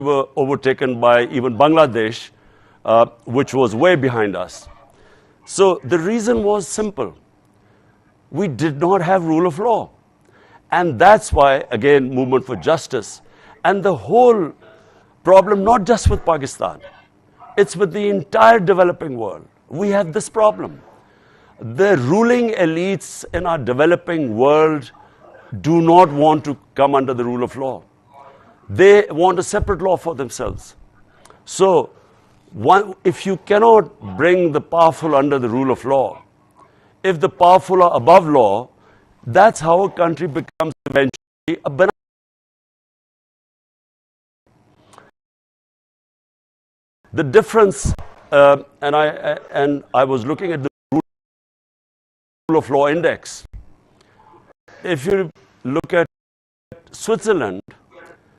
were overtaken by even Bangladesh, which was way behind us. So the reason was simple. We did not have rule of law. And that's why, again, movement for justice. And the whole problem, not just with Pakistan, it's with the entire developing world. We have this problem. The ruling elites in our developing world do not want to come under the rule of law. They want a separate law for themselves. So, if you cannot bring the powerful under the rule of law, if the powerful are above law, that's how a country becomes eventually a banana. The difference, and I was looking at the rule of law index. If you look at Switzerland,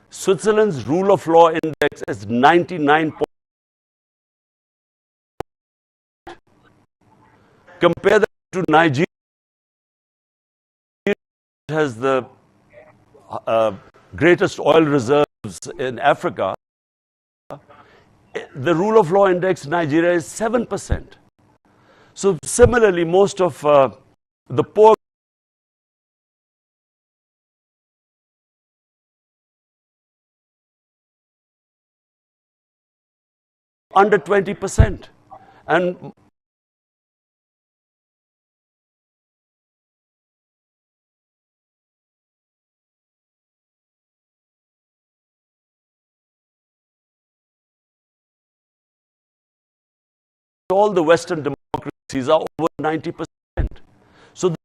Switzerland's rule of law index is 99. Compare that to Nigeria, which has the greatest oil reserves in Africa. The rule of law index in Nigeria is 7%. So similarly, most of the poor under 20%. And all the Western democracies are over 90%. So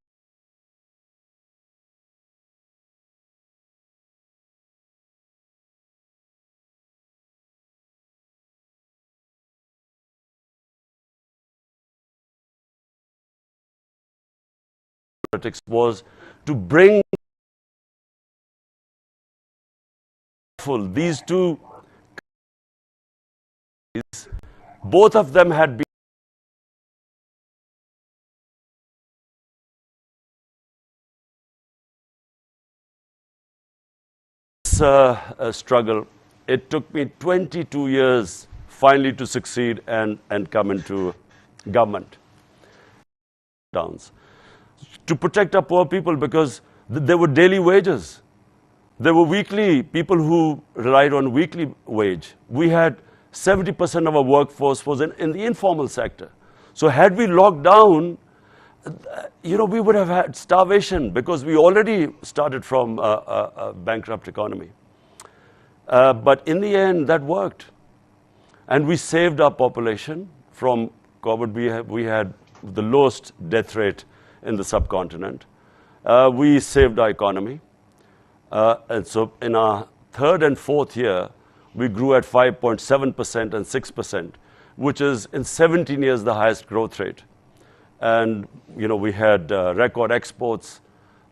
politics was to bring these two, both of them had been a struggle. It took me 22 years finally to succeed and come into government. Downs. To protect our poor people, because there were daily wages. There were weekly people who relied on weekly wage. We had 70% of our workforce was in the informal sector. So had we locked down, we would have had starvation, because we already started from a bankrupt economy. But in the end, that worked. And we saved our population from COVID. We had the lowest death rate in the subcontinent. We saved our economy. And so in our third and fourth year, we grew at 5.7% and 6%, which is in 17 years the highest growth rate. And we had record exports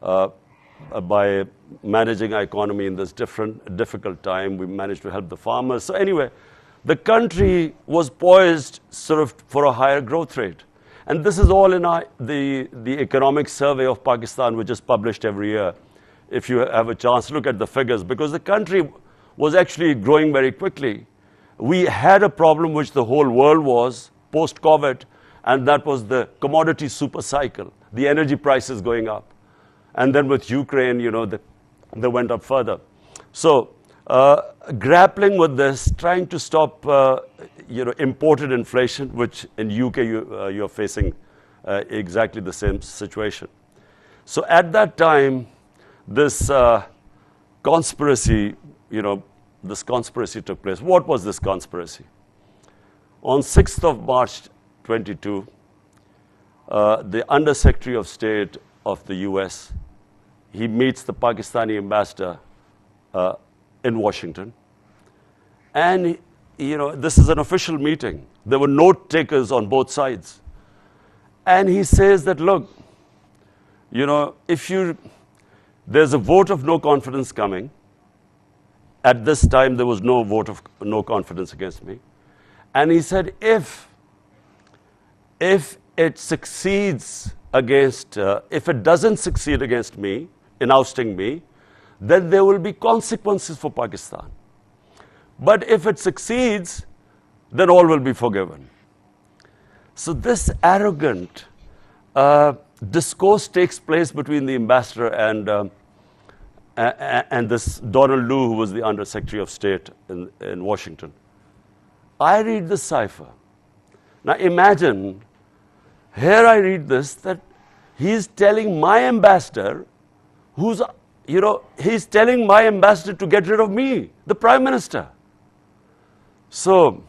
by managing our economy in this difficult time. We managed to help the farmers. So anyway, the country was poised sort of for a higher growth rate. And this is all in the economic survey of Pakistan, which is published every year. If you have a chance, look at the figures, because the country was actually growing very quickly. We had a problem which the whole world was post-COVID, and that was the commodity super cycle, the energy prices going up. And then with Ukraine, they went up further. So grappling with this, trying to stop imported inflation, which in UK you're facing exactly the same situation. So at that time, this conspiracy, this conspiracy took place. What was this conspiracy? On 6th of March 22, the Under Secretary of State of the US, he meets the Pakistani ambassador in Washington. And, this is an official meeting. There were note takers on both sides. And he says that, look, there's a vote of no confidence coming. At this time, there was no vote of no confidence against me. And he said, if it succeeds against, if it doesn't succeed against me, in ousting me, then there will be consequences for Pakistan. But if it succeeds, then all will be forgiven. So this arrogant discourse takes place between the ambassador and this Donald Lu, who was the Under Secretary of State in Washington. I read this cipher. Now imagine, here I read this, that he's telling my ambassador, he's telling my ambassador to get rid of me, the Prime Minister. So,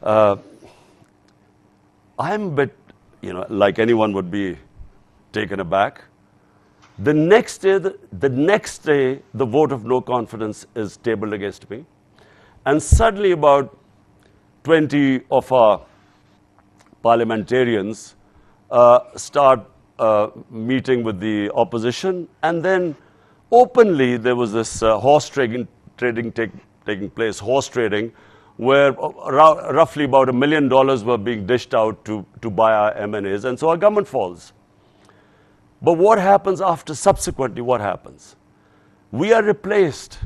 I'm a bit, like anyone would be taken aback. The next day, the vote of no confidence is tabled against me. And suddenly about 20 of our parliamentarians start meeting with the opposition. And then openly there was this horse trading taking place, horse trading, where roughly about $1 million were being dished out to buy our M&As, and so our government falls. But what happens after, subsequently, what happens? We are replaced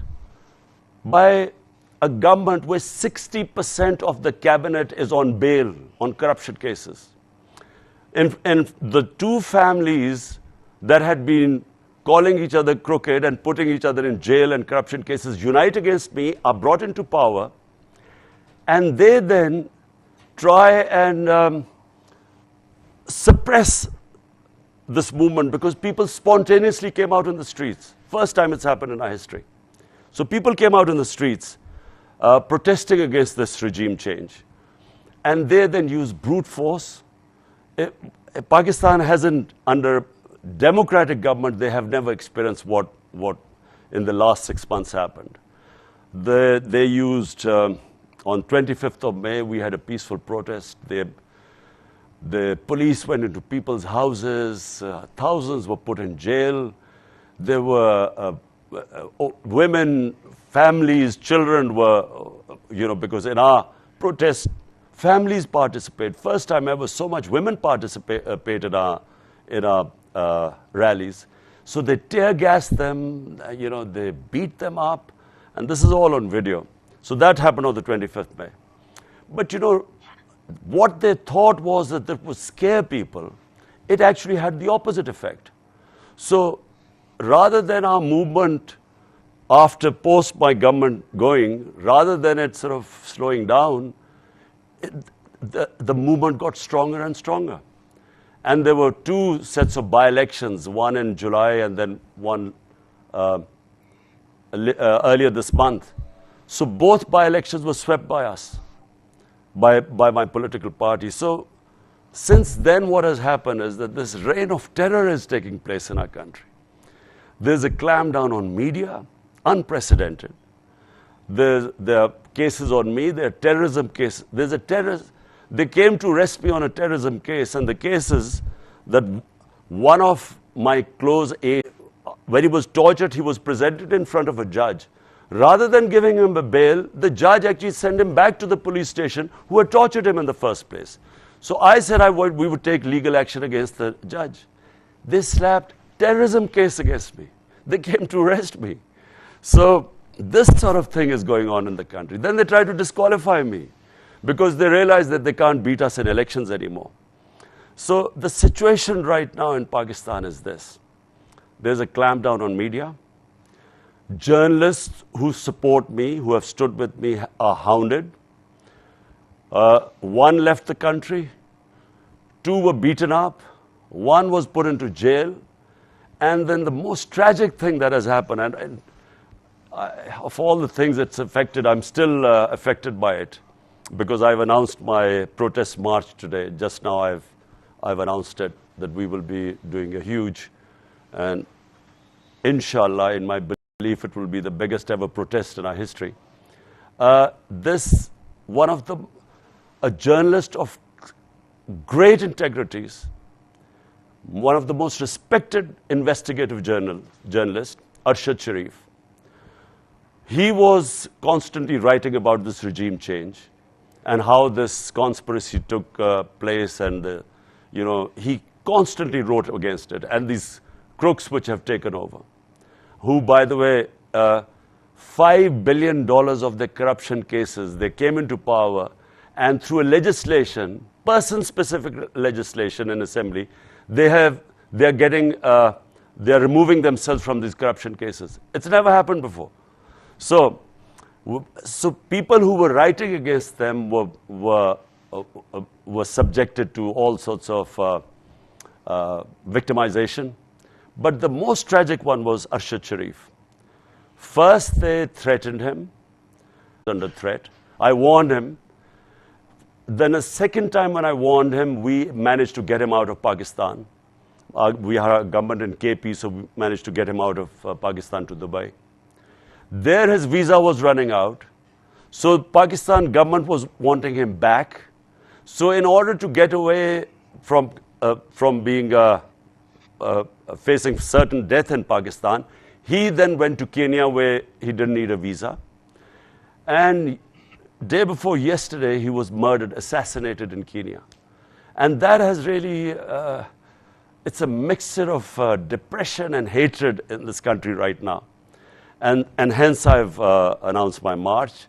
by a government where 60% of the cabinet is on bail on corruption cases. And the two families that had been calling each other crooked and putting each other in jail and corruption cases unite against me, are brought into power, and they then try and suppress this movement because people spontaneously came out in the streets. First time it's happened in our history. So people came out in the streets protesting against this regime change. And they then used brute force. Pakistan hasn't, under democratic government, they have never experienced what in the last 6 months happened. They used, on 25th of May, we had a peaceful protest. The police went into people's houses, thousands were put in jail. There were women, families, children were, because in our protest, families participate. First time ever, so much women participate in our rallies. So they tear gassed them, they beat them up, and this is all on video. So that happened on the 25th May. But what they thought was that would scare people. It actually had the opposite effect. So rather than our movement after post my government going, rather than it sort of slowing down, the movement got stronger and stronger. And there were two sets of by-elections, one in July and then one earlier this month. So both by-elections were swept by us, by my political party. So since then what has happened is that this reign of terror is taking place in our country. There's a clampdown on media, unprecedented. There are cases on me, there are terrorism cases. They came to arrest me on a terrorism case, and the case is that one of my close aides, when he was tortured, he was presented in front of a judge. Rather than giving him a bail, the judge actually sent him back to the police station who had tortured him in the first place. So I said we would take legal action against the judge. They slapped terrorism case against me. They came to arrest me. So this sort of thing is going on in the country. Then they try to disqualify me because they realize that they can't beat us in elections anymore. So the situation right now in Pakistan is this. There's a clampdown on media. Journalists who support me, who have stood with me, are hounded. One left the country. Two were beaten up. One was put into jail. And then the most tragic thing that has happened, and of all the things it's affected, I'm still affected by it because I've announced my protest march today. Just now I've announced it, that we will be doing a huge, and inshallah, in my belief, it will be the biggest ever protest in our history. A journalist of great integrities, one of the most respected investigative journalists, Arshad Sharif. He was constantly writing about this regime change and how this conspiracy took place, and he constantly wrote against it, and these crooks which have taken over, who, by the way, $5 billion of their corruption cases, they came into power, and through a legislation, person-specific legislation in assembly, they're removing themselves from these corruption cases. It's never happened before. So people who were writing against them were subjected to all sorts of victimization. But the most tragic one was Arshad Sharif. First, they threatened him, under threat. I warned him. Then a second time when I warned him, we managed to get him out of Pakistan. We had a government in KP, so we managed to get him out of Pakistan to Dubai. There his visa was running out. So Pakistan government was wanting him back. So in order to get away from being facing certain death in Pakistan, he then went to Kenya where he didn't need a visa. And day before yesterday, he was murdered, assassinated in Kenya. And that has really, it's a mixture of depression and hatred in this country right now. And hence I've announced my march.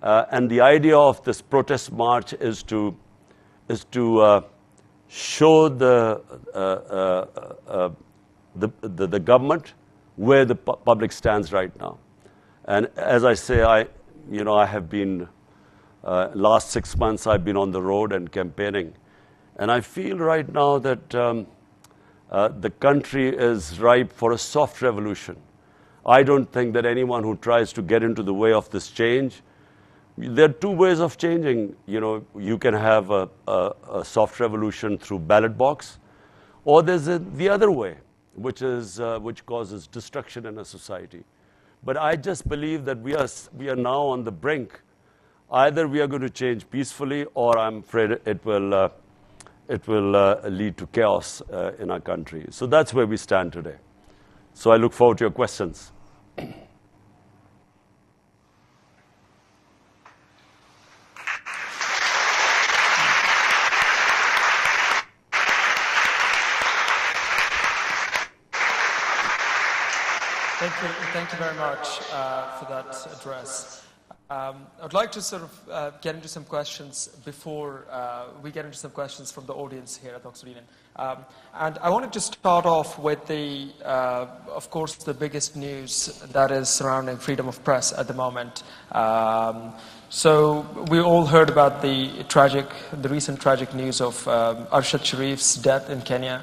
And the idea of this protest march is to show the government where the public stands right now. And as I say, I have been, last 6 months I've been on the road and campaigning. And I feel right now that the country is ripe for a soft revolution. I don't think that anyone who tries to get into the way of this change, there are two ways of changing. You can have a soft revolution through ballot box, or there's the other way, which causes destruction in a society. But I just believe that we are now on the brink. Either we are going to change peacefully, or I'm afraid it will lead to chaos in our country. So that's where we stand today. So I look forward to your questions. Thank you very much for that address. I'd like to sort of get into some questions before we get into some questions from the audience here at Oxford Union. And I wanted to start off with of course, the biggest news that is surrounding freedom of press at the moment. So we all heard about the recent tragic news of Arshad Sharif's death in Kenya,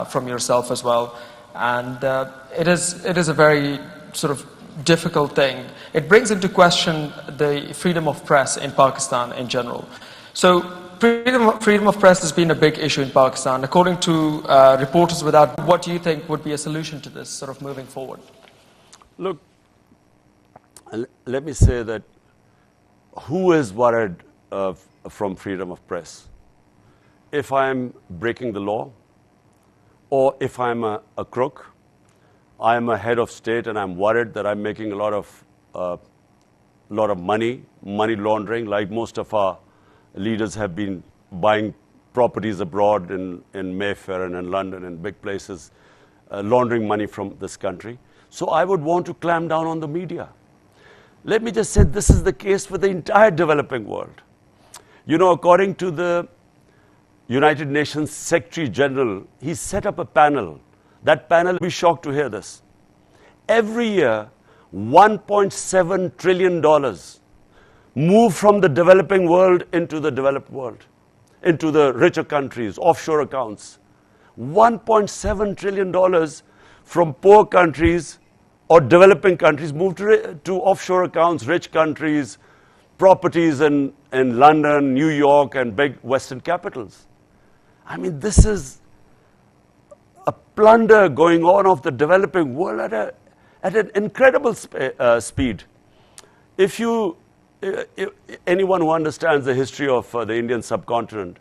from yourself as well. And it is a very sort of difficult thing. It brings into question the freedom of press in Pakistan in general. So freedom of press has been a big issue in Pakistan. According to Reporters Without, what do you think would be a solution to this sort of moving forward? Look, let me say that who is worried from freedom of press? If I'm breaking the law, or if I'm a crook, I'm a head of state and I'm worried that I'm making a lot of money laundering, like most of our leaders have been buying properties abroad in Mayfair and in London and big places, laundering money from this country. So I would want to clamp down on the media. Let me just say this is the case with the entire developing world. According to the United Nations Secretary General, he set up a panel. That panel, be shocked to hear this. Every year, $1.7 trillion move from the developing world into the developed world, into the richer countries, offshore accounts. $1.7 trillion from poor countries or developing countries move to offshore accounts, rich countries, properties in London, New York, and big Western capitals. I mean, this is a plunder going on of the developing world at an incredible speed. If anyone who understands the history of the Indian subcontinent,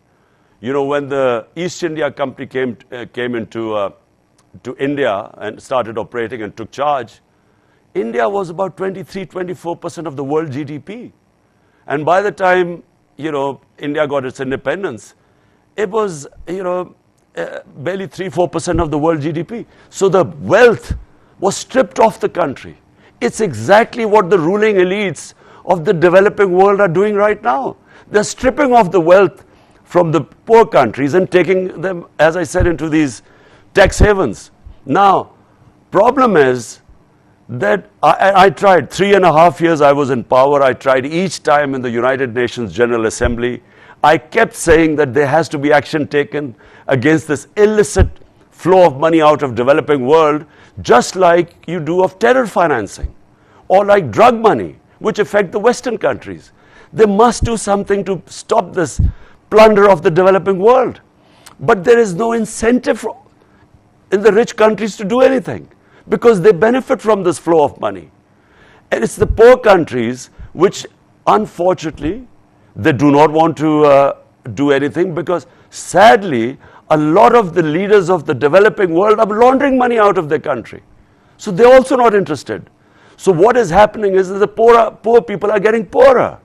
when the East India Company came into India and started operating and took charge, India was about 23-24% of the world GDP. And by the time, India got its independence, it was, barely 3-4% of the world GDP. So the wealth was stripped off the country. It's exactly what the ruling elites of the developing world are doing right now. They're stripping off the wealth from the poor countries and taking them, as I said, into these tax havens. Now, problem is that I tried 3.5 years I was in power. I tried each time in the United Nations General Assembly. I kept saying that there has to be action taken against this illicit flow of money out of developing world, just like you do of terror financing or like drug money, which affect the Western countries. They must do something to stop this plunder of the developing world. But there is no incentive in the rich countries to do anything because they benefit from this flow of money. And it's the poor countries which, unfortunately, they do not want to do anything because, sadly, a lot of the leaders of the developing world are laundering money out of their country. So they're also not interested. So what is happening is that the poor people are getting poorer.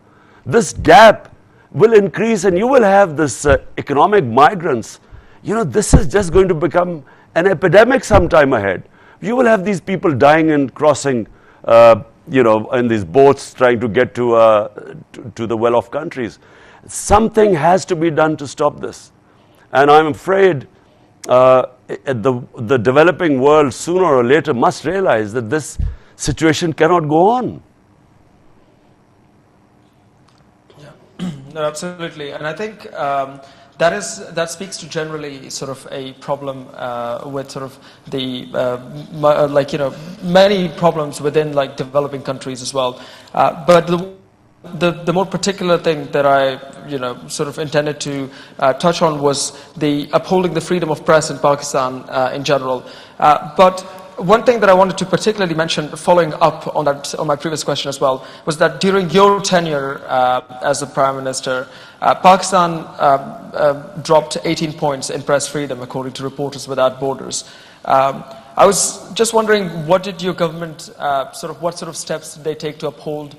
This gap will increase and you will have this economic migrants. You know, this is just going to become an epidemic sometime ahead. You will have these people dying and crossing, you know, in these boats trying to get to the well-off countries. Something has to be done to stop this. And I'm afraid the developing world sooner or later must realize that this situation cannot go on. Yeah, no, absolutely. And I think that speaks to generally sort of a problem with sort of the like, you know, many problems within like developing countries as well. But the more particular thing that I, you know, sort of intended to touch on was the upholding the freedom of press in Pakistan in general. But one thing that I wanted to particularly mention, following up on that, on my previous question as well, was that during your tenure as the Prime Minister, Pakistan dropped 18 points in press freedom, according to Reporters Without Borders. I was just wondering, what did your government, what sort of steps did they take to uphold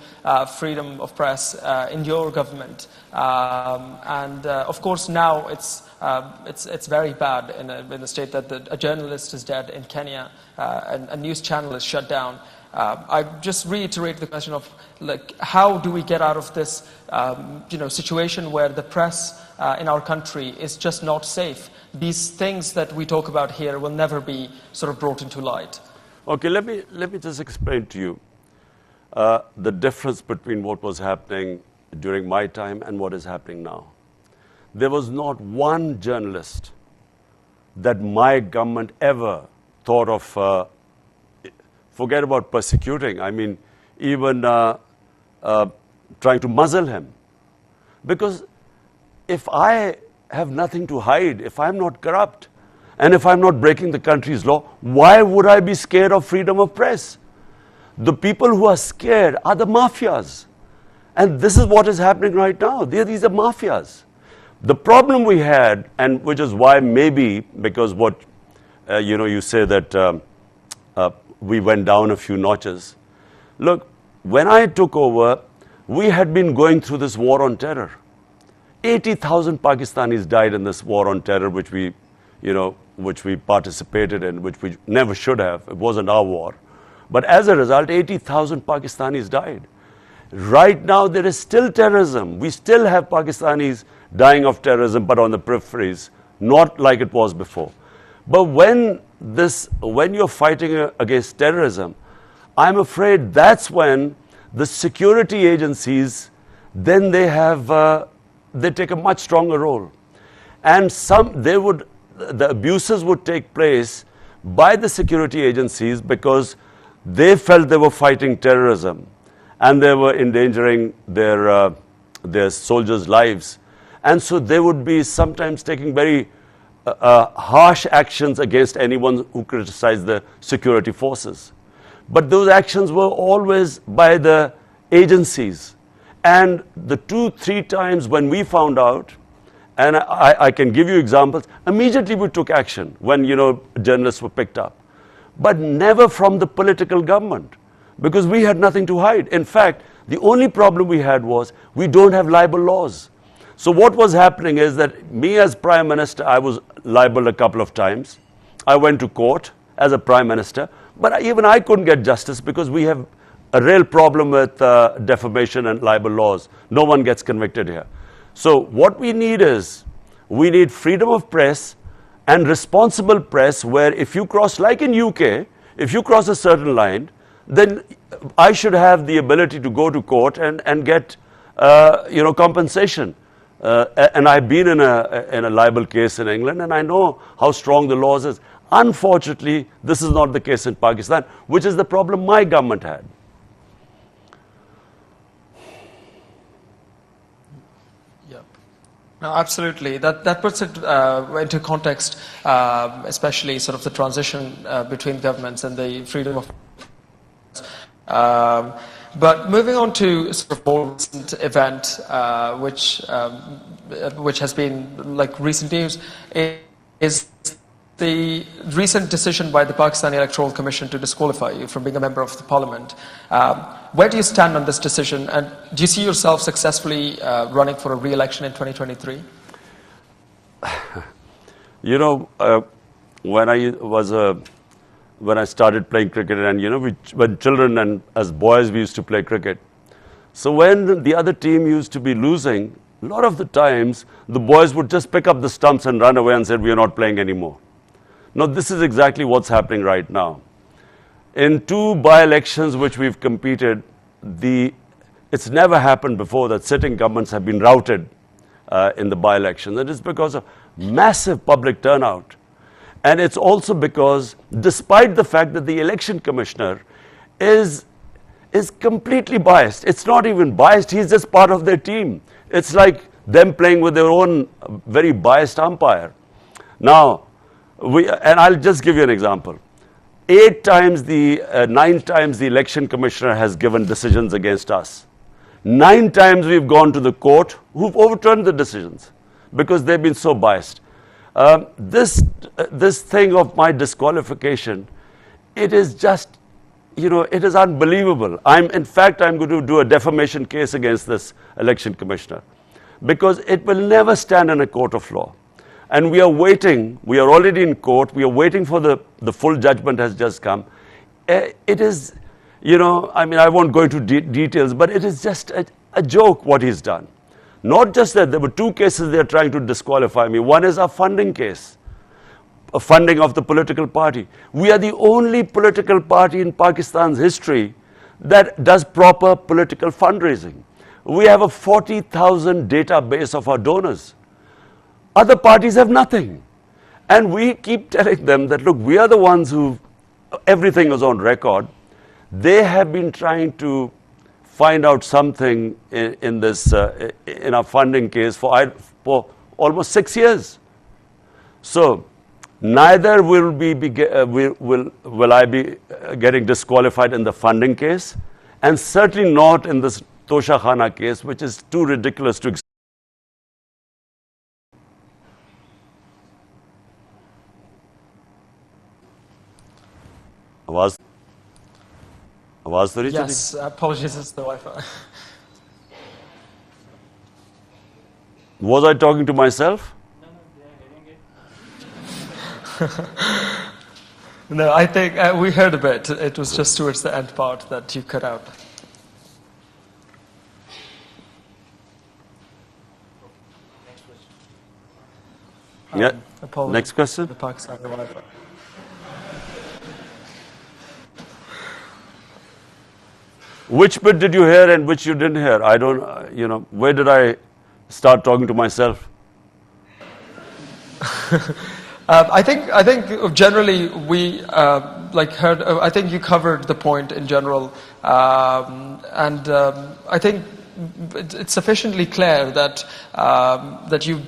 freedom of press in your government? Of course, now it's very bad in the state that a journalist is dead in Kenya, and a news channel is shut down. I just reiterate the question of, like, how do we get out of this situation where the press in our country is just not safe? These things that we talk about here will never be sort of brought into light. Okay, let me just explain to you the difference between what was happening during my time and what is happening now. There was not one journalist that my government ever thought of, forget about persecuting, I mean, even trying to muzzle him. Because if I have nothing to hide, if I'm not corrupt, and if I'm not breaking the country's law, why would I be scared of freedom of press? The people who are scared are the mafias. And this is what is happening right now. These are mafias. The problem we had, and which is why maybe, because what, you say that we went down a few notches. Look, when I took over, we had been going through this war on terror. 80,000 Pakistanis died in this war on terror, which we participated in, which we never should have. It wasn't our war. But as a result, 80,000 Pakistanis died. Right now, there is still terrorism. We still have Pakistanis dying of terrorism, but on the peripheries, not like it was before. But when you're fighting against terrorism, I'm afraid that's when the security agencies, then they take a much stronger role. And the abuses would take place by the security agencies because they felt they were fighting terrorism and they were endangering their soldiers' lives. And so they would be sometimes taking very harsh actions against anyone who criticized the security forces. But those actions were always by the agencies. And the 2-3 times when we found out, and I can give you examples, immediately we took action when, journalists were picked up. But never from the political government, because we had nothing to hide. In fact, the only problem we had was we don't have libel laws. So what was happening is that me as Prime Minister, I was libeled a couple of times. I went to court as a Prime Minister, but even I couldn't get justice because we have a real problem with defamation and libel laws. No one gets convicted here. So what we need is, we need freedom of press and responsible press, where if you cross, like in UK, if you cross a certain line, then I should have the ability to go to court and get compensation. And I've been in a libel case in England, and I know how strong the laws is. Unfortunately, this is not the case in Pakistan, which is the problem my government had. Yep. No, absolutely. That puts it into context, especially sort of the transition between governments and the freedom of. But moving on to sort of more recent event, which has been like recent news, is the recent decision by the Pakistani Electoral Commission to disqualify you from being a member of the parliament. Where do you stand on this decision, and do you see yourself successfully running for a re-election in 2023? You know, when I started playing cricket, and when children and as boys we used to play cricket. So when the other team used to be losing, a lot of the times the boys would just pick up the stumps and run away and say, we are not playing anymore. Now this is exactly what's happening right now. In 2 by-elections which we've competed, it's never happened before that sitting governments have been routed in the by-elections. It is because of massive public turnout. And it's also because, despite the fact that the election commissioner is completely biased, it's not even biased, he's just part of their team. It's like them playing with their own very biased umpire. Now, and I'll just give you an example. 9 times the election commissioner has given decisions against us. 9 times we've gone to the court who've overturned the decisions because they've been so biased. This thing of my disqualification, it is just, it is unbelievable. In fact, I'm going to do a defamation case against this election commissioner because it will never stand in a court of law. And we are waiting, we are already in court, we are waiting for the full judgment has just come. It is, I won't go into details, but it is just a joke what he's done. Not just that, there were 2 cases they are trying to disqualify me. One is a funding case, a funding of the political party. We are the only political party in Pakistan's history that does proper political fundraising. We have a 40,000 database of our donors. Other parties have nothing. And we keep telling them that, look, we are the ones who, everything is on record. They have been trying to find out something in our funding case for almost 6 years. So neither will I be getting disqualified in the funding case, and certainly not in this Tosha Khana case, which is too ridiculous to. Yes, apologies, it's the Wi-Fi. Was I talking to myself? No, I think we heard a bit. It was just towards the end part that you cut out. Yeah. Next question. The Pakistani Wi-Fi. Which bit did you hear and which you didn't hear? I don't, where did I start talking to myself? I think generally we heard. I think you covered the point in general, and I think it's sufficiently clear that that you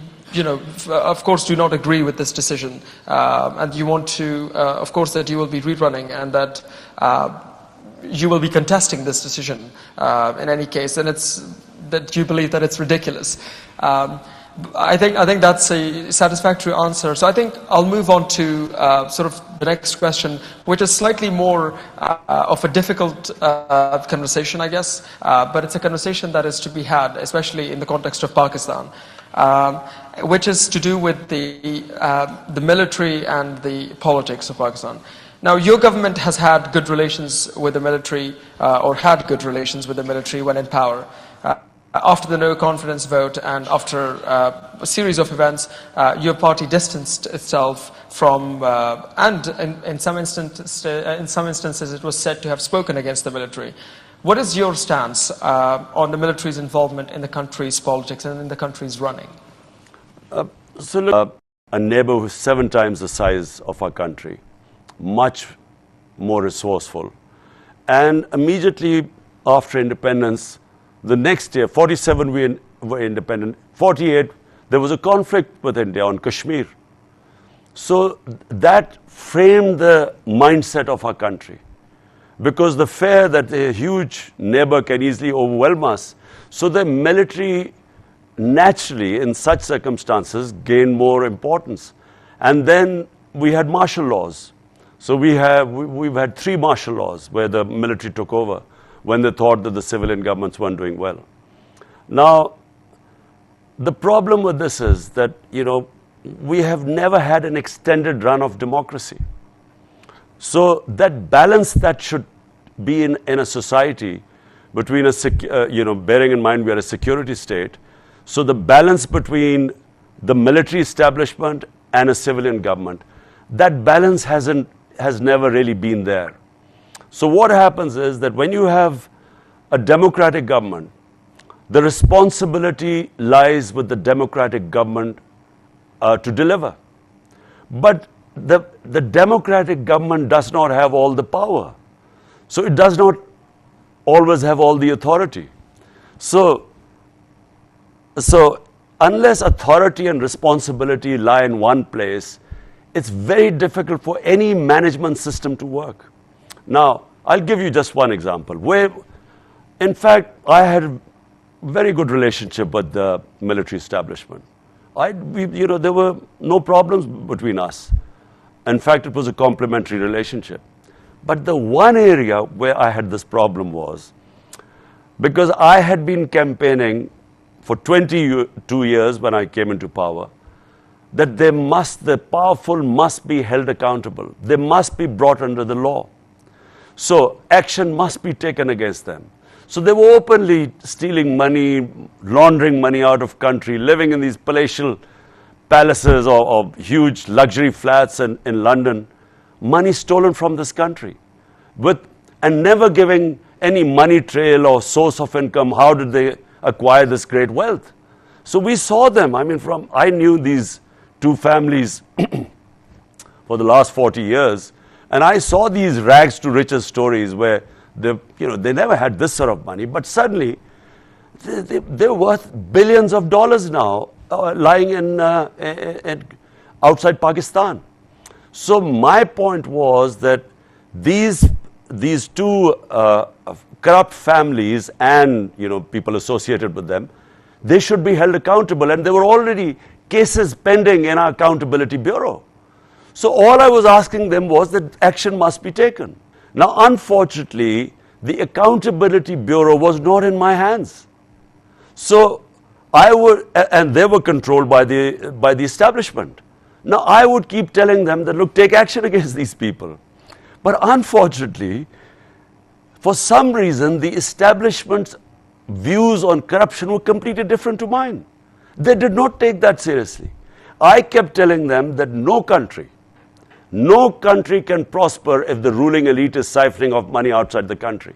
of course do not agree with this decision, and you want to, of course, that you will be rerunning, and that you will be contesting this decision in any case, and it's that you believe that it's ridiculous. I think that's a satisfactory answer. So I think I'll move on to sort of the next question, which is slightly more of a difficult conversation, I guess, but it's a conversation that is to be had, especially in the context of Pakistan, which is to do with the military and the politics of Pakistan. Now, your government has had good relations with the military, or had good relations with the military when in power. After the no confidence vote and after a series of events, your party distanced itself from, and in some instances it was said to have spoken against the military. What is your stance on the military's involvement in the country's politics and in the country's running? So look, a neighbor who's 7 times the size of our country, much more resourceful. And immediately after independence, the next year, 47 we were independent, 48 there was a conflict with India on Kashmir. So that framed the mindset of our country. Because the fear that a huge neighbor can easily overwhelm us, so the military naturally in such circumstances gained more importance. And then we had martial laws. So we've had 3 martial laws where the military took over when they thought that the civilian governments weren't doing well. Now, the problem with this is that, we have never had an extended run of democracy. So that balance that should be in a society between bearing in mind we are a security state, so the balance between the military establishment and a civilian government, that balance has never really been there. So what happens is that when you have a democratic government, the responsibility lies with the democratic government to deliver. But the democratic government does not have all the power. So it does not always have all the authority. So unless authority and responsibility lie in one place, it's very difficult for any management system to work. Now, I'll give you just one example where, in fact, I had a very good relationship with the military establishment. There were no problems between us. In fact, it was a complementary relationship. But the one area where I had this problem was because I had been campaigning for 22 years when I came into power, that the powerful must be held accountable. They must be brought under the law. So action must be taken against them. So they were openly stealing money, laundering money out of country, living in these palatial palaces or huge luxury flats in London, money stolen from this country, and never giving any money trail or source of income. How did they acquire this great wealth? So we saw them. I knew these 2 families for the last 40 years, and I saw these rags to riches stories where they never had this sort of money, but suddenly they're worth billions of dollars now, lying in outside Pakistan. So my point was that these 2 corrupt families and people associated with them, they should be held accountable, and there were already cases pending in our accountability bureau. So all I was asking them was that action must be taken. Now, unfortunately, the accountability bureau was not in my hands. So and they were controlled by the establishment. Now, I would keep telling them that, look, take action against these people. But unfortunately, for some reason, the establishment's views on corruption were completely different to mine. They did not take that seriously. I kept telling them that no country can prosper if the ruling elite is siphoning off money outside the country.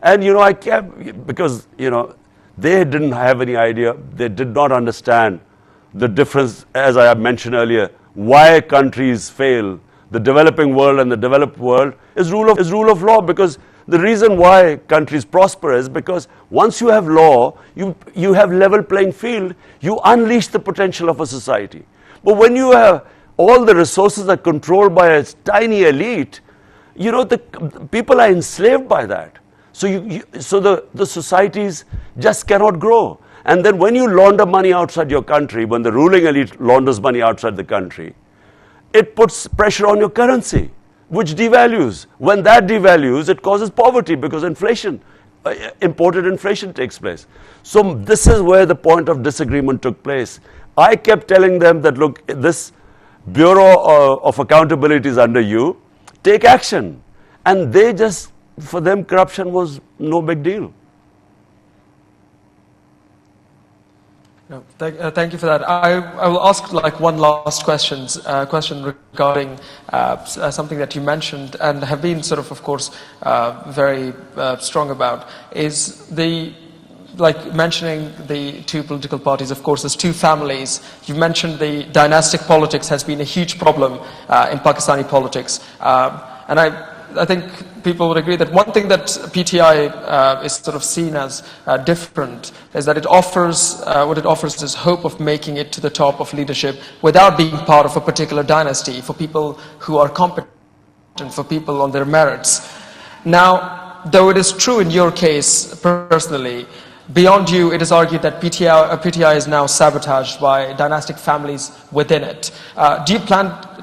And, I kept, because, they didn't have any idea, they did not understand the difference, as I have mentioned earlier, why countries fail. The developing world and the developed world is rule of law, because the reason why countries prosper is because once you have law, you have level playing field, you unleash the potential of a society. But when you have all the resources are controlled by a tiny elite, the people are enslaved by that. So the societies just cannot grow. And then when you launder money outside your country, when the ruling elite launders money outside the country, it puts pressure on your currency, which devalues. When that devalues, it causes poverty because inflation, imported inflation takes place. So this is where the point of disagreement took place. I kept telling them that, look, this Bureau of Accountability is under you. take action. And they just, for them, corruption was no big deal. No, thank you for that. I will ask like one last question regarding something that you mentioned and have been sort of course, very strong about, is the, like mentioning the two political parties, of course, there's two families. You mentioned the dynastic politics has been a huge problem in Pakistani politics. And I think people would agree that one thing that PTI is sort of seen as different is that it offers, what it offers is hope of making it to the top of leadership without being part of a particular dynasty, for people who are competent, for people on their merits. Now, though it is true in your case personally, beyond you, it is argued that PTI is now sabotaged by dynastic families within it. Do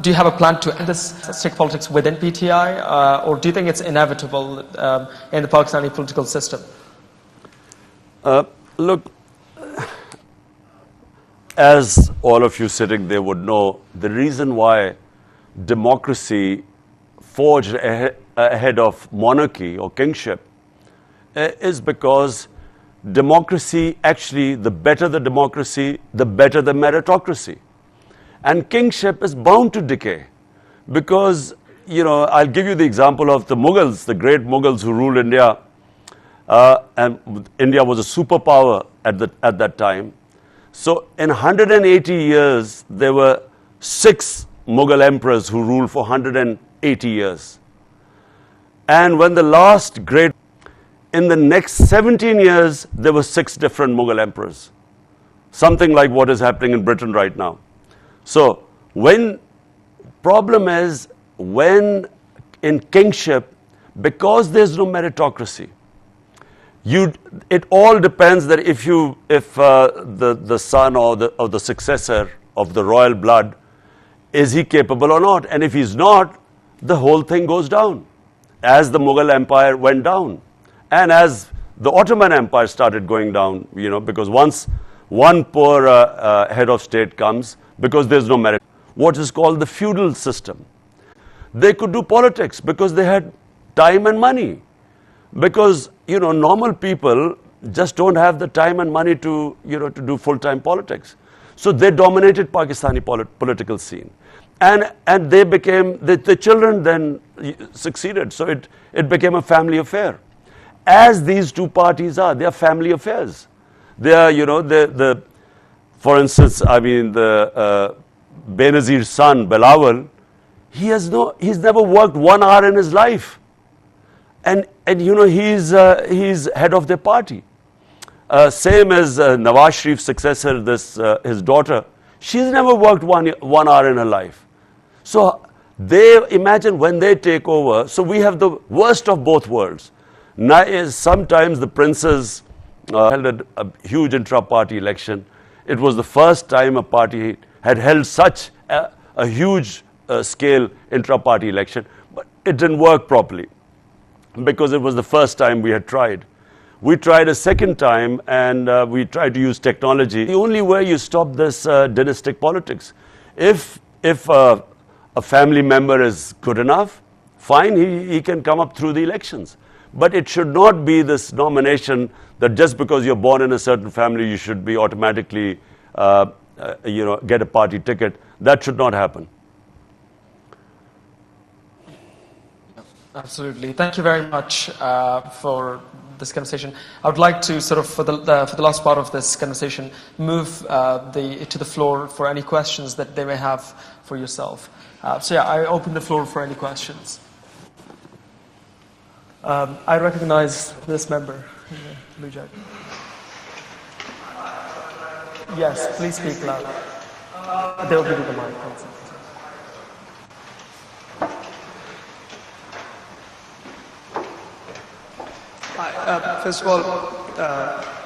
you have a plan to end this dynastic politics within PTI, or do you think it's inevitable in the Pakistani political system? Look, as all of you sitting there would know, the reason why democracy forged ahead of monarchy or kingship is because democracy, actually, the better the democracy, the better the meritocracy. And kingship is bound to decay because, you know, I'll give you the example of the Mughals, the great Mughals who ruled India. And India was a superpower at that time. So in 180 years, there were 6 Mughal emperors who ruled for 180 years. And when the last great, in the next 17 years, there were 6 different Mughal emperors. Something like what is happening in Britain right now. So problem is, when in kingship, because there's no meritocracy, it all depends that if the son or the successor of the royal blood, is he capable or not? And if he's not, the whole thing goes down, as the Mughal Empire went down. And as the Ottoman Empire started going down, you know, because once one poor head of state comes, because there's no merit, what is called the feudal system. They could do politics because they had time and money. Because, you know, normal people just don't have the time and money to, you know, to do full-time politics. So they dominated Pakistani political scene. And they became, the children then succeeded. So it became a family affair. As these two parties are, they are family affairs. They are, you know, for instance, I mean, the Benazir's son, Bilawal, he's never worked 1 hour in his life. And you know, he's head of their party. Same as Nawaz Sharif's successor, his daughter, she's never worked one hour in her life. So they imagine when they take over, so we have the worst of both worlds. Now, sometimes the princes held a huge intra-party election. It was the first time a party had held such a huge scale intra-party election, but it didn't work properly because it was the first time we had tried. We tried a second time, and we tried to use technology. The only way you stop this dynastic politics, if a family member is good enough, fine, he can come up through the elections. But it should not be this nomination that just because you're born in a certain family, you should be automatically, you know, get a party ticket. That should not happen. Absolutely. Thank you very much for this conversation. I would like to sort of, for the last part of this conversation, move to the floor for any questions that they may have for yourself. So yeah, I open the floor for any questions. I recognize this member in the blue jacket. Yes, please speak loud. They will give you the mic. Hi, first of all,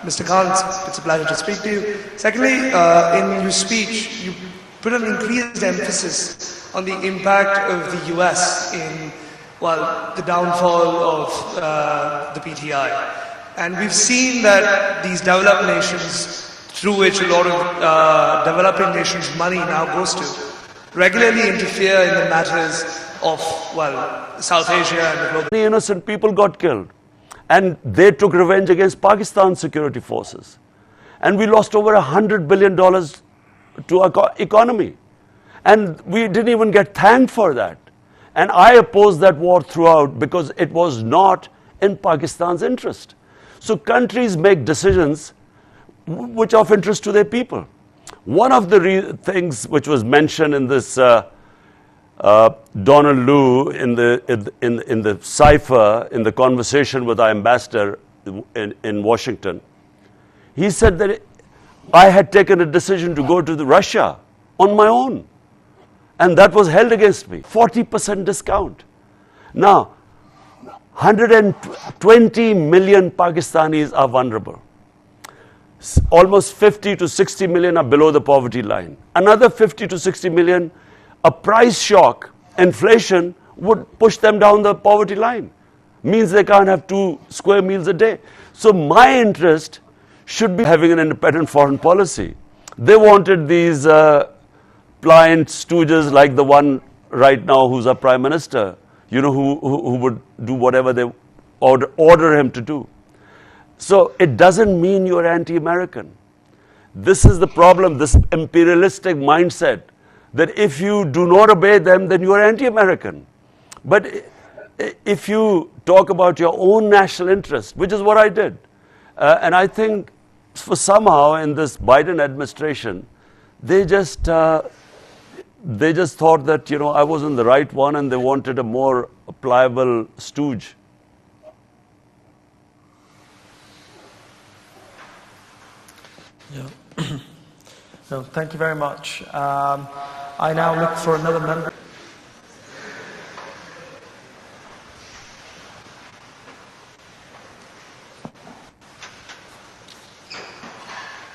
Mr. Khan, it's a pleasure to speak to you. Secondly, in your speech, you put an increased emphasis on the impact of the US in, well, the downfall of the PTI. And we've seen that these developed nations, through which a lot of developing nations' money now goes to, regularly interfere in the matters of, well, South Asia and the global. Many innocent people got killed. And they took revenge against Pakistan's security forces. And we lost over $100 billion to our economy. And we didn't even get thanked for that. And I opposed that war throughout because it was not in Pakistan's interest. So countries make decisions which are of interest to their people. One of the things which was mentioned in this Donald Lu in the cipher, in the conversation with our ambassador in Washington, he said that I had taken a decision to go to Russia on my own. And that was held against me. 40% discount. Now, 120 million Pakistanis are vulnerable. Almost 50 to 60 million are below the poverty line. Another 50 to 60 million, a price shock, inflation, would push them down the poverty line. Means they can't have 2 square meals a day. So my interest should be having an independent foreign policy. They wanted these pliant stooges like the one right now who's our prime minister, you know, who would do whatever they order him to do. So it doesn't mean you're anti-American. This is the problem, this imperialistic mindset, that if you do not obey them, then you are anti-American. But if you talk about your own national interest, which is what I did, and I think for somehow in this Biden administration, they just thought that, you know, I wasn't the right one and they wanted a more pliable stooge. Yeah. No, thank you very much. I now look for another member.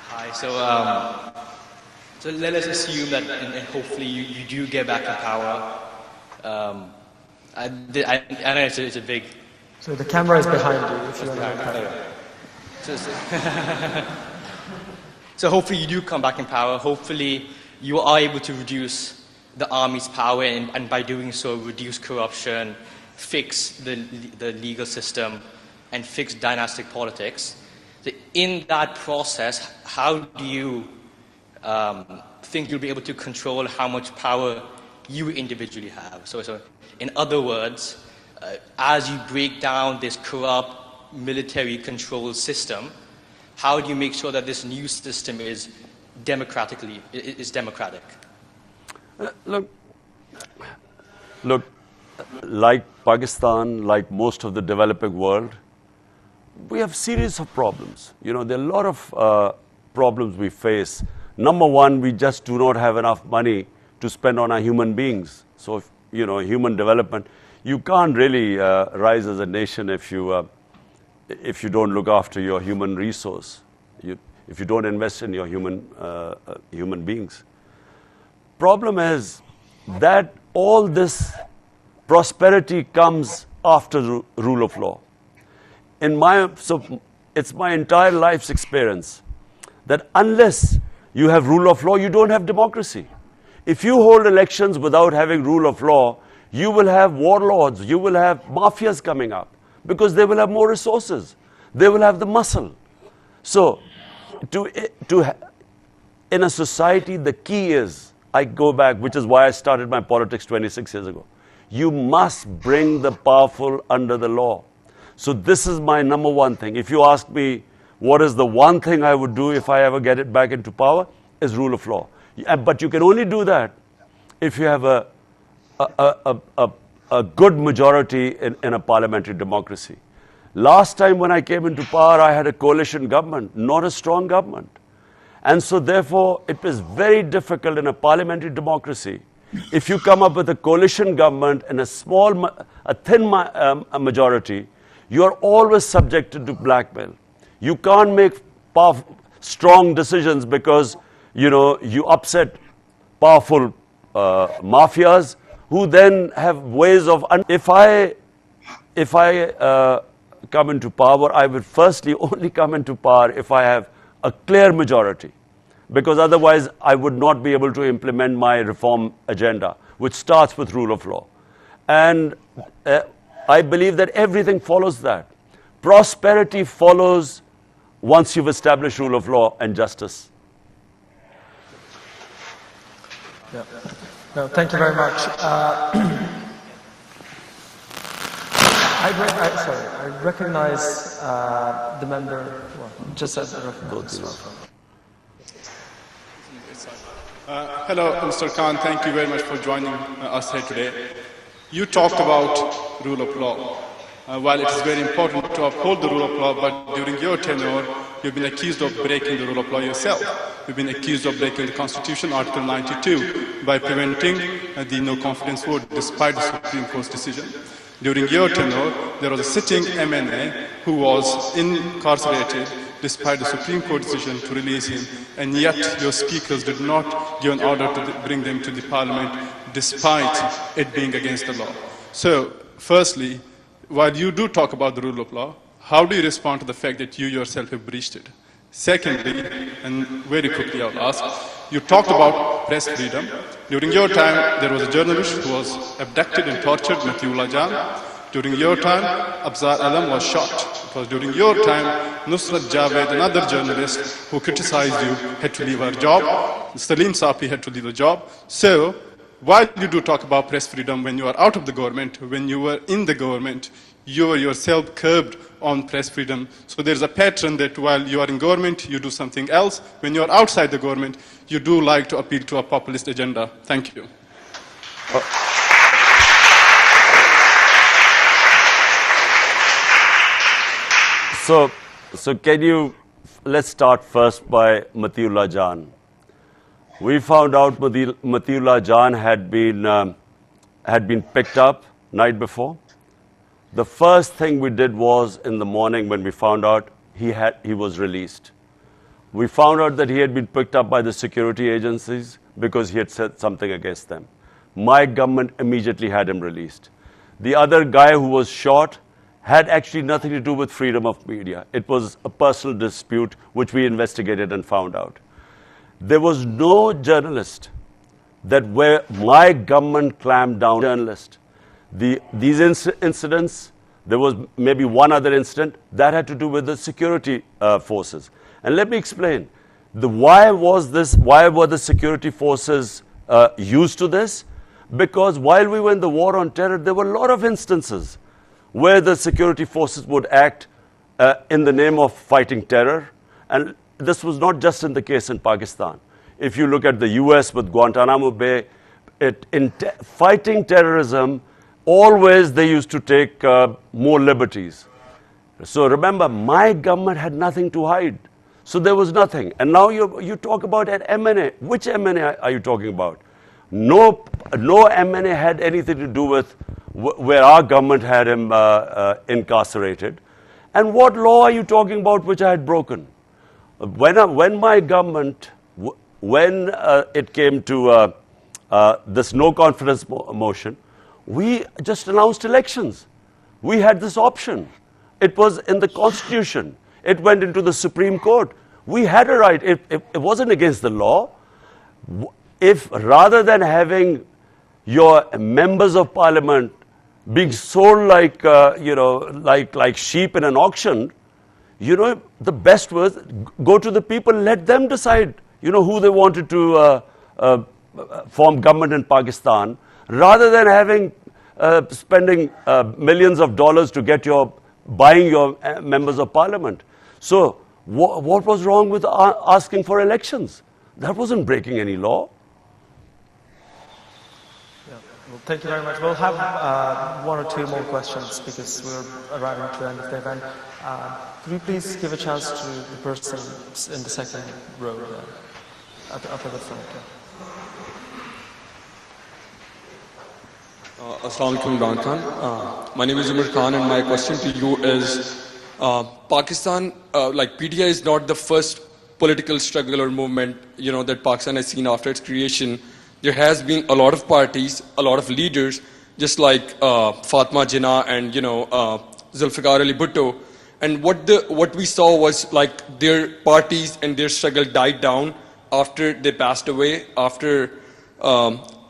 Hi. So let us assume that, and hopefully you do get back in power. I know it's a big. So the camera is behind you. If you want to So hopefully you do come back in power. Hopefully you are able to reduce the army's power and by doing so reduce corruption, fix the legal system, and fix dynastic politics. So in that process, how do you think you'll be able to control how much power you individually have? So in other words, as you break down this corrupt military control system, how do you make sure that this new system is democratic? Look, like Pakistan, like most of the developing world, we have series of problems. You know, there are a lot of problems we face. Number one, we just do not have enough money to spend on our human beings. So, if, you know, human development, you can't really rise as a nation if you don't look after your human resource, if you don't invest in your human beings. Problem is that all this prosperity comes after the rule of law. So it's my entire life's experience that unless you have rule of law, you don't have democracy. If you hold elections without having rule of law, you will have warlords, you will have mafias coming up because they will have more resources. They will have the muscle. So in a society, the key is, I go back, which is why I started my politics 26 years ago. You must bring the powerful under the law. So this is my number one thing. If you ask me, what is the one thing I would do if I ever get it back into power, is rule of law. But you can only do that if you have a good majority in a parliamentary democracy. Last time when I came into power, I had a coalition government, not a strong government. And so therefore, it is very difficult in a parliamentary democracy. If you come up with a coalition government and a thin majority, you are always subjected to blackmail. You can't make strong decisions because, you know, you upset powerful mafias who then have ways of. If I come into power, I would firstly only come into power if I have a clear majority, because otherwise I would not be able to implement my reform agenda, which starts with rule of law. And I believe that everything follows that. Prosperity follows once you've established rule of law and justice. Yeah. No, thank you very much. I recognize the member. Well, just as I recognize. Hello, Mr. Khan. Thank you very much for joining us here today. You talked about rule of law. While it is very important to uphold the rule of law, but during your tenure, you've been accused of breaking the rule of law yourself. You've been accused of breaking the Constitution, Article 92, by preventing the no-confidence vote despite the Supreme Court's decision. During your tenure, there was a sitting MNA who was incarcerated despite the Supreme Court decision to release him, and yet your speakers did not give an order to bring them to the Parliament despite it being against the law. So, firstly, while you do talk about the rule of law, how do you respond to the fact that you yourself have breached it? Secondly, and very quickly I'll ask, you talked about press freedom. During your time, there was a journalist who was abducted and tortured, Matiullah Jan. During your time, Abzar Alam was shot. It was during your time, Nusrat Javed, another journalist who criticized you, had to leave her job. Salim Sapi had to leave the job. So, while you do talk about press freedom when you are out of the government, when you were in the government, you were yourself curbed on press freedom. So there's a pattern that while you are in government, you do something else. When you are outside the government, you do like to appeal to a populist agenda. Thank you. So can you, let's start first by Matiullah Jan. We found out Matiullah Jan had been picked up night before. The first thing we did was in the morning when we found out he was released. We found out that he had been picked up by the security agencies because he had said something against them. My government immediately had him released. The other guy who was shot had actually nothing to do with freedom of media. It was a personal dispute which we investigated and found out. There was no journalist that where my government clamped down on journalists. These incidents, there was maybe one other incident that had to do with the security forces. And let me explain. Why were the security forces used to this? Because while we were in the war on terror, there were a lot of instances where the security forces would act in the name of fighting terror. And this was not just in the case in Pakistan. If you look at the US with Guantanamo Bay, fighting terrorism, always they used to take more liberties. So remember, my government had nothing to hide. So there was nothing. And now you talk about an MNA. Which MNA are you talking about? No MNA had anything to do with where our government had him incarcerated. And what law are you talking about which I had broken? When my government, when it came to this no confidence motion, we just announced elections. We had this option. It was in the Constitution. It went into the Supreme Court. We had a right. It wasn't against the law. If rather than having your members of parliament being sold like, like sheep in an auction, the best was go to the people, let them decide, who they wanted to form government in Pakistan, rather than having spending millions of dollars to get buying your members of parliament. So what was wrong with asking for elections? That wasn't breaking any law. Yeah. Well, thank you very much. We'll have one or two more questions because we're arriving to the end of the event. Could you please give a chance to the person in the second row there, up at the front? Assalamu alaikum, Imran Khan. My name is Umar Khan, and my question to you is, Pakistan, like PTI is not the first political struggle or movement, that Pakistan has seen after its creation. There has been a lot of parties, a lot of leaders, just like Fatma Jinnah and, Zulfikar Ali Bhutto. And what we saw was like their parties and their struggle died down after they passed away.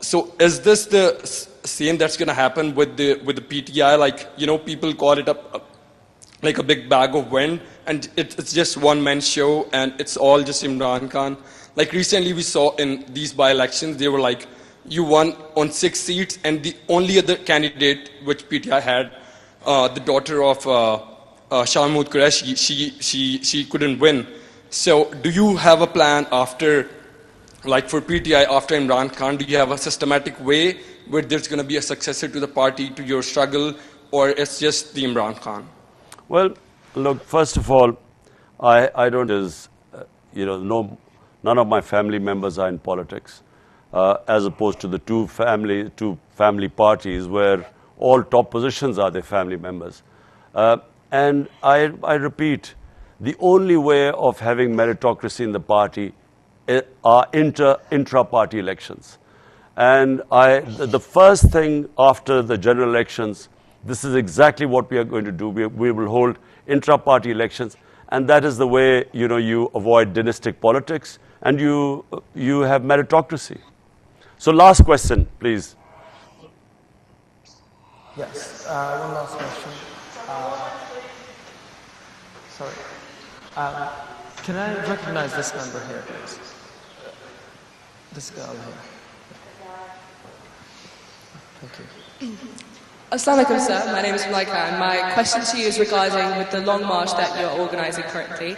So is this same that's going to happen with the PTI? Like, you know, people call it like a big bag of wind, and it's just one man show, and it's all just Imran Khan. Like recently we saw in these by-elections, they were like, you won on 6 seats, and the only other candidate which PTI had, the daughter of Shah Mahmood Qureshi, she couldn't win. So do you have a plan after, like for PTI after Imran Khan, do you have a systematic way where there's going to be a successor to the party, to your struggle, or it's just the Imran Khan? Well, look, first of all, I don't, you know, none of my family members are in politics, as opposed to the two family parties where all top positions are their family members. And I repeat, the only way of having meritocracy in the party are intra-party elections. And the first thing after the general elections, this is exactly what we are going to do. We will hold intra-party elections, and that is the way, you know, you avoid dynastic politics and you have meritocracy. So last question, please. Yes, one last question. Sorry. Can I recognize this member here, please? This girl here. Thank you. Assalamu alaikum, sir. My name is Malaika, and my question to you is regarding with the long march that you're organizing currently.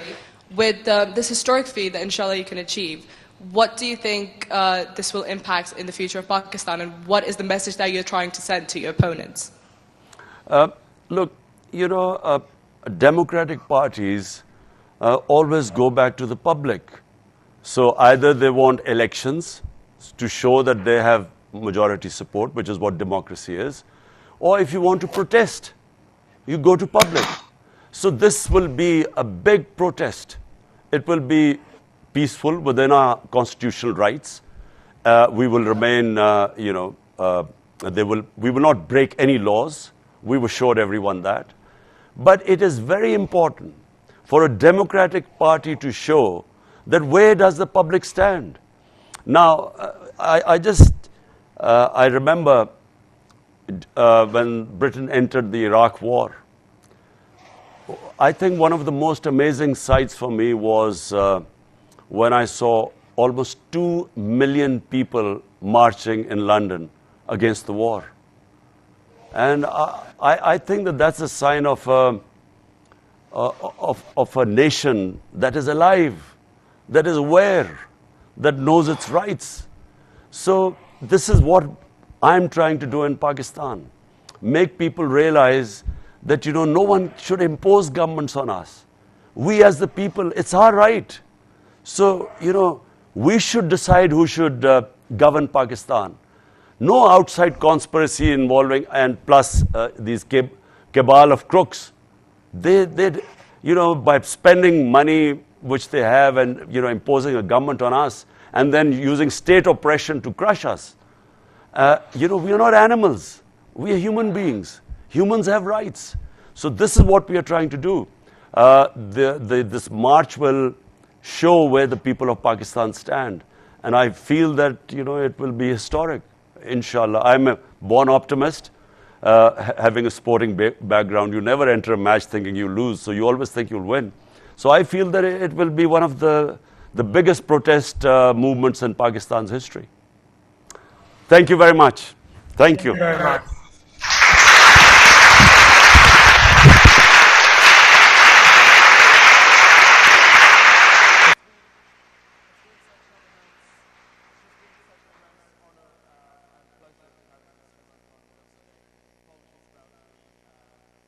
With this historic feat that inshallah you can achieve, what do you think this will impact in the future of Pakistan, and what is the message that you're trying to send to your opponents? Look, you know, democratic parties always go back to the public. So either they want elections to show that they have majority support, which is what democracy is, or if you want to protest, you go to public. So this will be a big protest. It will be peaceful within our constitutional rights. We will remain, you know, we will not break any laws. We assured everyone that. But it is very important for a democratic party to show that where does the public stand. Now, I remember when Britain entered the Iraq War. I think one of the most amazing sights for me was when I saw almost 2 million people marching in London against the war. And I think that that's a sign of a nation that is alive, that is aware, that knows its rights. So this is what I'm trying to do in Pakistan. Make people realize that, you know, no one should impose governments on us. We as the people, it's our right. So, you know, we should decide who should govern Pakistan. No outside conspiracy involving, and plus these cabal of crooks. They, you know, by spending money which they have and, you know, imposing a government on us and then using state oppression to crush us. You know, we are not animals. We are human beings. Humans have rights. So this is what we are trying to do. This march will show where the people of Pakistan stand. And I feel that, you know, it will be historic, inshallah. I'm a born optimist, having a sporting background. You never enter a match thinking you lose, so you always think you'll win. So I feel that it will be one of the biggest protest movements in Pakistan's history. Thank you very much. Thank you. Thank you very much.